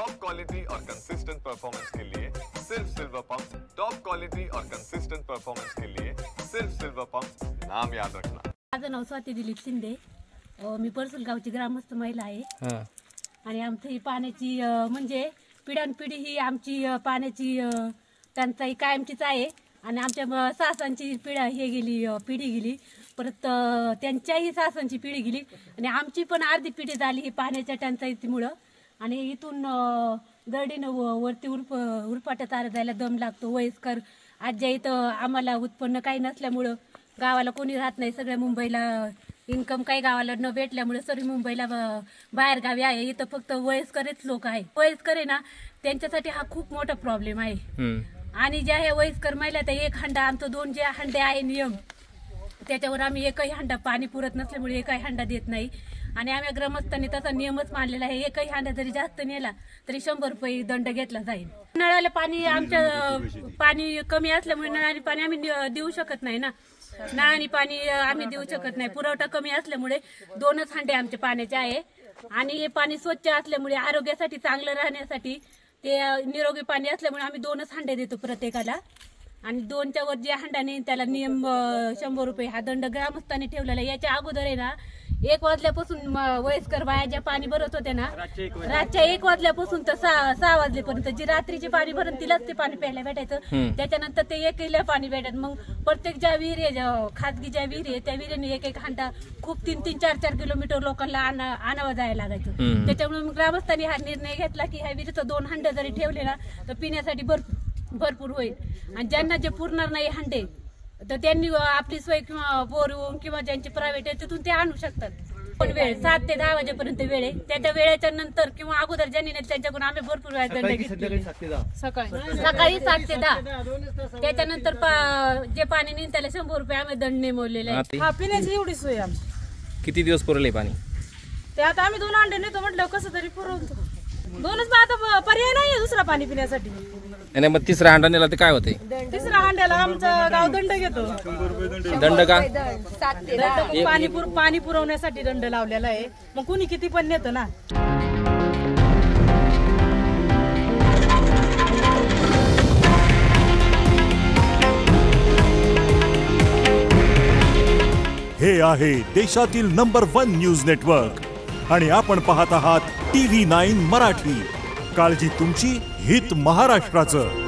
Top quality और consistent performance के लिए सिर्फ सिल्वर पंप। टॉप क्वालिटी और कंसिस्टेंट परफॉर्मेंस के लिए सिर्फ सिल्वर पंप, नाम याद रखना। माझं नाव स्वाती दिलीप शिंदे, मी परसूल गावची ग्रामस्थ महिला आहे आणि आमची ही पाण्याची म्हणजे पिढ्यानपिढी ही आमची पाण्याची टंचाई कायमचीच आहे आणि आमच्या सासांची पिढी गेली परत त्यांच्याही सासांची पिढी गेली आणि आमची पण अर्धी पिढी झाली ही पाण्याच्या टंचाईमुळे आणि इथून दरडीनं वरती उरपाट्या तारा जायला दम लागतो। वयस्कर आज्या इथं आम्हाला उत्पन्न काही नसल्यामुळं गावाला कोणी राहत नाही, सगळ्या मुंबईला इन्कम काही गावाला न भेटल्यामुळे सर्व मुंबईला बाहेर गावी आहे। इथं फक्त वयस्करच लोक आहे, वयस्कर आहे ना त्यांच्यासाठी हा खूप मोठा प्रॉब्लेम आहे। आणि ज्या ह्या वयस्कर महिला त्या एक हंडा आमचं 2 जे हंडे आहे नियम त्याच्यावर आम्ही एकही हंडा पाणी पुरत नसल्यामुळे एकही हंडा देत नाही आणि आम्ही ग्रामस्थांनी तसा नियमच मानलेला आहे, एकही हंडा जरी जास्त नेला तरी 100 रुपये दंड घेतला जाईल। नळाला पाणी आमच्या पाणी कमी असल्यामुळे नळाने पाणी आम्ही देऊ शकत नाही ना, नळाने पाणी आम्ही देऊ शकत नाही, पुरवठा कमी असल्यामुळे 2च हंडे आमच्या पाण्याचे आहे आणि हे पाणी स्वच्छ असल्यामुळे आरोग्यासाठी चांगलं राहण्यासाठी ते निरोगी पाणी असल्यामुळे आम्ही 2च हंडे देतो प्रत्येकाला आणि 2च्या वर जे हंडा नेईन त्याला नियम 100 रुपये हा दंड ग्रामस्थांनी ठेवलेला। याच्या अगोदर आहे ना 1 वाजल्यापासून वयस्कर बाया ज्या पाणी भरत होत्या ना रातच्या 1 वाजल्यापासून तर 6 वाजल्यापर्यंत जी रात्रीचे पाणी भरून तिलाच ते पाणी प्यायला भेटायचं, त्याच्यानंतर ते एकला पाणी भेटत। मग प्रत्येक ज्या विहिरी खाजगी ज्या विहिरी आहे त्या विहिरीने एक हंडा खूप 3-3, 4-4 किलोमीटर लोकांना आणावं जायला लागायचं। त्याच्यामुळे मग ग्रामस्थांनी हा निर्णय घेतला की ह्या विहिरीचं 2 हंडे जरी ठेवले ना तर पिण्यासाठी भरपूर होईल आणि ज्यांना जे पुरणार नाही हंडे तर त्यांनी आपली सोय किंवा बोरवून किंवा ज्यांची प्रायव्हेट आहे तिथून ते आणू शकतात। पण वेळ 7 ते 10 वाजेपर्यंत वेळ आहे, त्याच्या वेळेच्या नंतर किंवा अगोदर ज्यांनी नाही त्यांच्याकडून आम्ही भरपूर वेळा दंड घेतले। सकाळी 7 ते 10 त्याच्यानंतर जे पाणी नेईन त्याला 100 रुपये आम्ही दंड नेमवलेला आहे। हा पिण्याची एवढी सोय आमची। किती दिवस पुरले पाणी? ते आता आम्ही 2 अंडे नेतो म्हटलं कसं तरी पुरवतो, 2च आता पर्याय नाही दुसरा पाणी पिण्यासाठी। आणि मग 3रा हंडा नेला तर काय होते? 3ऱ्या हंड्याला आमचं गाव दंड घेतो। दंड का? पाणी पुरवण्यासाठी दंड लावलेला आहे, मग कुणी किती पण नेतं ना। हे आहे देशातील नंबर 1 न्यूज नेटवर्क आणि आपण पाहत आहात TV9 मराठी। काळजी तुमची, हित महाराष्ट्राचं।